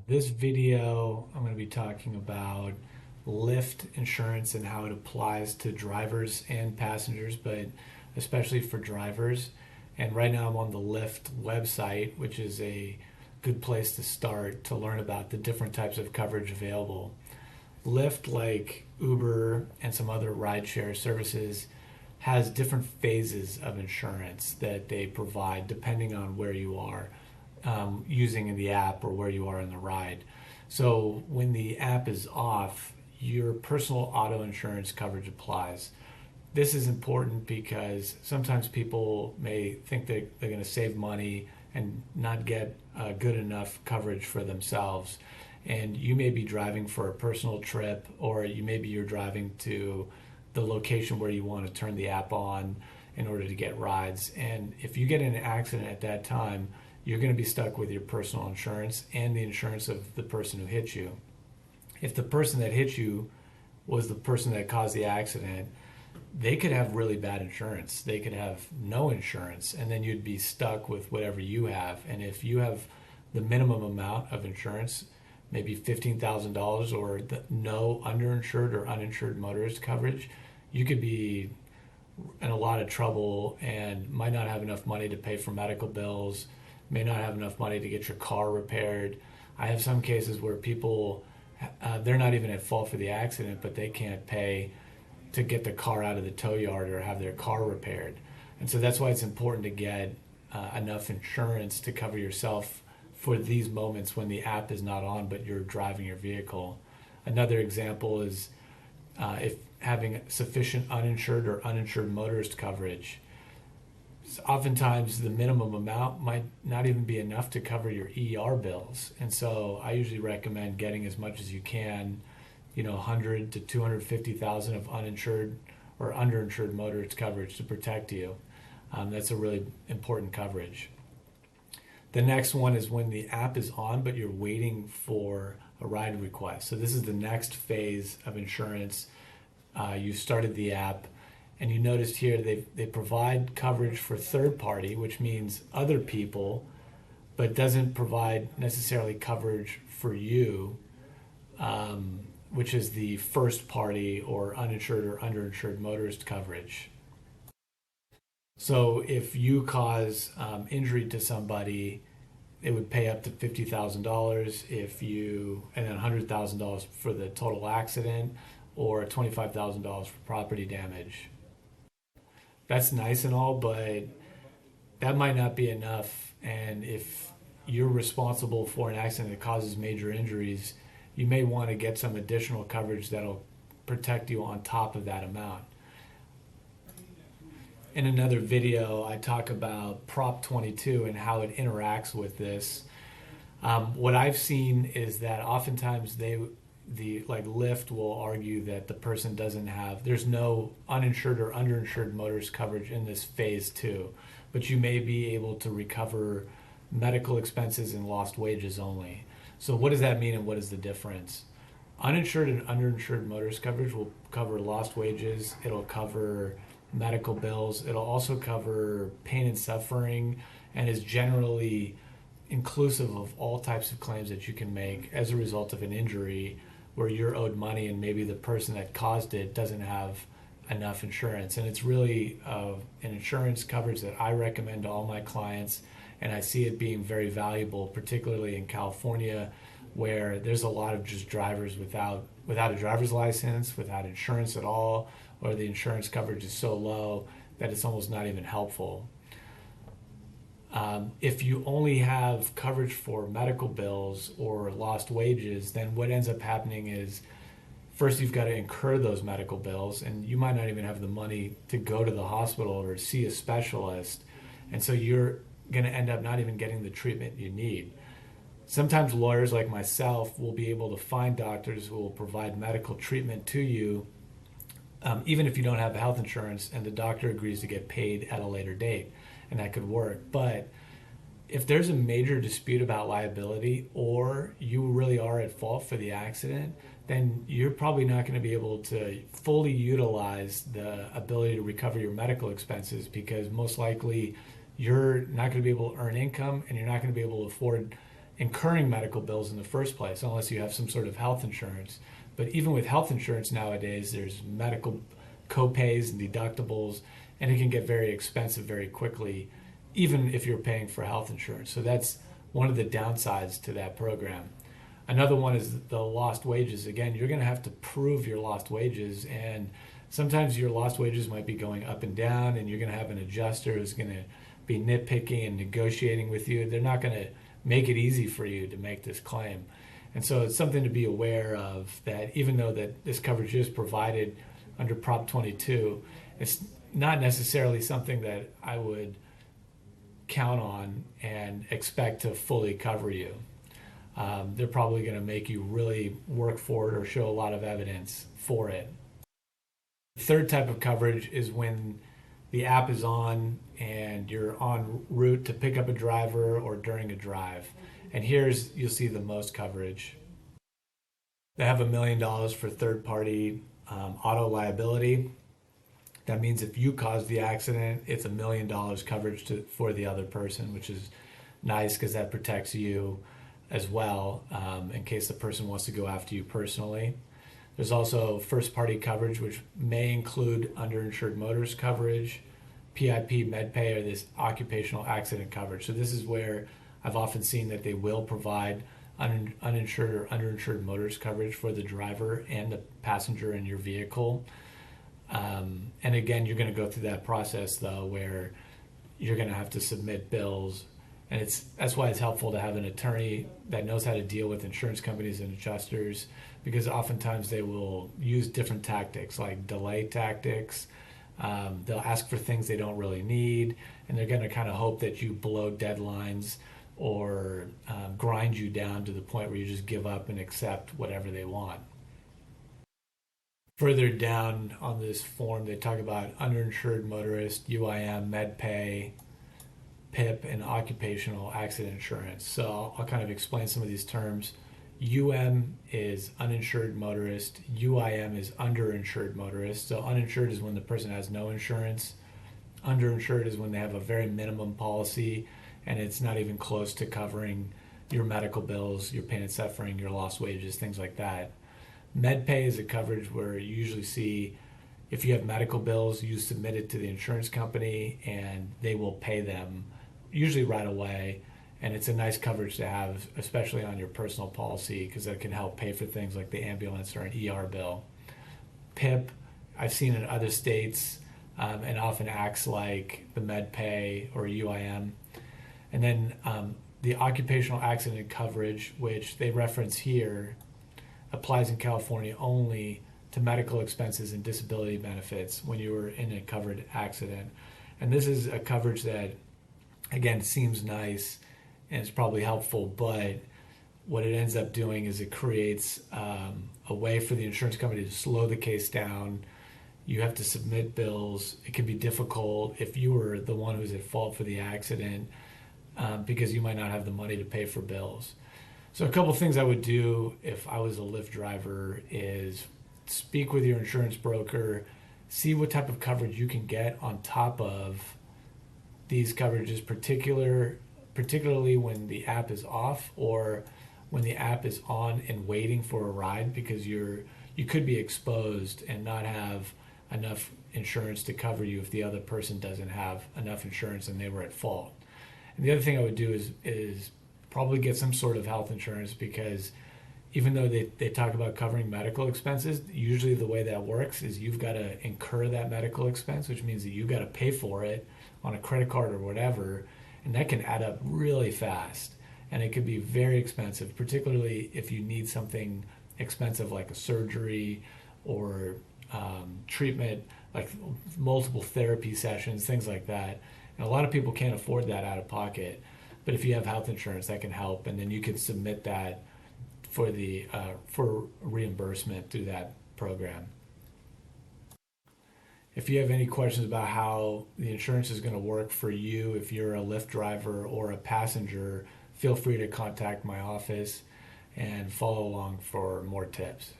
This video, I'm going to be talking about Lyft insurance and how it applies to drivers and passengers, but especially for drivers. And right now I'm on the Lyft website, which is a good place to start to learn about the different types of coverage available. Lyft, like Uber and some other rideshare services, has different phases of insurance that they provide depending on where you are using in the app or where you are in the ride. So when the app is off, your personal auto insurance coverage applies. This is important because sometimes people may think that they're going to save money and not get good enough coverage for themselves. And you may be driving for a personal trip, or you're driving to the location where you want to turn the app on in order to get rides. And if you get in an accident at that time, you're going to be stuck with your personal insurance and the insurance of the person who hit you. If the person that hit you was the person that caused the accident, they could have really bad insurance. They could have no insurance, and then you'd be stuck with whatever you have. And if you have the minimum amount of insurance, maybe $15,000 or no underinsured or uninsured motorist coverage, you could be in a lot of trouble and might not have enough money to pay for medical bills, may not have enough money to get your car repaired. I have some cases where people, they're not even at fault for the accident, but they can't pay to get the car out of the tow yard or have their car repaired. And so that's why it's important to get enough insurance to cover yourself for these moments when the app is not on but you're driving your vehicle. Another example is if having sufficient uninsured or uninsured motorist coverage. Oftentimes the minimum amount might not even be enough to cover your ER bills. And so I usually recommend getting as much as you can, 100 to 250,000 of uninsured or underinsured motorist coverage to protect you. That's a really important coverage. The next one is when the app is on, but you're waiting for a ride request. So this is the next phase of insurance. You started the app, and you noticed here they provide coverage for third party, which means other people, but doesn't provide necessarily coverage for you, which is the first party or uninsured or underinsured motorist coverage. So if you cause injury to somebody, it would pay up to $50,000 and then $100,000 for the total accident, or $25,000 for property damage. That's nice and all, but that might not be enough. And if you're responsible for an accident that causes major injuries, you may want to get some additional coverage that'll protect you on top of that amount. In another video, I talk about Prop 22 and how it interacts with this. What I've seen is that oftentimes Lyft will argue that the person there's no uninsured or underinsured motorist coverage in this phase two, but you may be able to recover medical expenses and lost wages only. So what does that mean and what is the difference? Uninsured and underinsured motorist coverage will cover lost wages. It'll cover medical bills. It'll also cover pain and suffering, and is generally inclusive of all types of claims that you can make as a result of an injury where you're owed money and maybe the person that caused it doesn't have enough insurance. And it's really an insurance coverage that I recommend to all my clients, and I see it being very valuable, particularly in California, where there's a lot of just drivers without a driver's license, without insurance at all, or the insurance coverage is so low that it's almost not even helpful. If you only have coverage for medical bills or lost wages, then what ends up happening is first you've got to incur those medical bills, and you might not even have the money to go to the hospital or see a specialist. And so you're going to end up not even getting the treatment you need. Sometimes lawyers like myself will be able to find doctors who will provide medical treatment to you, even if you don't have health insurance, and the doctor agrees to get paid at a later date, and that could work. But if there's a major dispute about liability, or you really are at fault for the accident, then you're probably not going to be able to fully utilize the ability to recover your medical expenses, because most likely you're not going to be able to earn income, and you're not going to be able to afford incurring medical bills in the first place, unless you have some sort of health insurance. But even with health insurance nowadays, there's medical copays and deductibles, and it can get very expensive very quickly, even if you're paying for health insurance. So that's one of the downsides to that program. Another one is the lost wages. Again, you're going to have to prove your lost wages, and sometimes your lost wages might be going up and down, and you're going to have an adjuster who's going to be nitpicking and negotiating with you. They're not going to make it easy for you to make this claim. And so it's something to be aware of, that even though that this coverage is provided under Prop 22, it's not necessarily something that I would count on and expect to fully cover you. They're probably going to make you really work for it or show a lot of evidence for it. The third type of coverage is when the app is on and you're en route to pick up a driver or during a drive. And here's, you'll see the most coverage. They have $1 million for third-party auto liability. That means if you cause the accident, it's $1 million coverage for the other person, which is nice because that protects you as well, in case the person wants to go after you personally. There's also first-party coverage, which may include underinsured motorist coverage, PIP, MedPay, or this occupational accident coverage. So this is where I've often seen that they will provide uninsured or underinsured motorist coverage for the driver and the passenger in your vehicle. And again, you're going to go through that process, though, where you're going to have to submit bills. And that's why it's helpful to have an attorney that knows how to deal with insurance companies and adjusters, because oftentimes they will use different tactics, like delay tactics. They'll ask for things they don't really need, and they're going to kind of hope that you blow deadlines or grind you down to the point where you just give up and accept whatever they want. Further down on this form, they talk about underinsured motorist, UIM, MedPay, PIP, and occupational accident insurance. So I'll kind of explain some of these terms. is uninsured motorist. UIM is underinsured motorist. So uninsured is when the person has no insurance. Underinsured is when they have a very minimum policy and it's not even close to covering your medical bills, your pain and suffering, your lost wages, things like that. MedPay is a coverage where you usually see if you have medical bills, you submit it to the insurance company and they will pay them usually right away. And it's a nice coverage to have, especially on your personal policy, because that can help pay for things like the ambulance or an ER bill. PIP, I've seen in other states, and often acts like the MedPay or UIM. And then the occupational accident coverage, which they reference here, applies in California only to medical expenses and disability benefits when you were in a covered accident. And this is a coverage that, again, seems nice and it's probably helpful, but what it ends up doing is it creates a way for the insurance company to slow the case down. You have to submit bills. It can be difficult if you were the one who's at fault for the accident, because you might not have the money to pay for bills. So a couple things I would do if I was a Lyft driver is speak with your insurance broker, see what type of coverage you can get on top of these coverages, particularly when the app is off or when the app is on and waiting for a ride, because you could be exposed and not have enough insurance to cover you if the other person doesn't have enough insurance and they were at fault. And the other thing I would do is probably get some sort of health insurance, because even though they talk about covering medical expenses, usually the way that works is you've got to incur that medical expense, which means that you've got to pay for it on a credit card or whatever, and that can add up really fast. And it could be very expensive, particularly if you need something expensive like a surgery or treatment, like multiple therapy sessions, things like that. And a lot of people can't afford that out of pocket. But if you have health insurance, that can help, and then you can submit that for reimbursement through that program. If you have any questions about how the insurance is going to work for you, if you're a Lyft driver or a passenger, feel free to contact my office and follow along for more tips.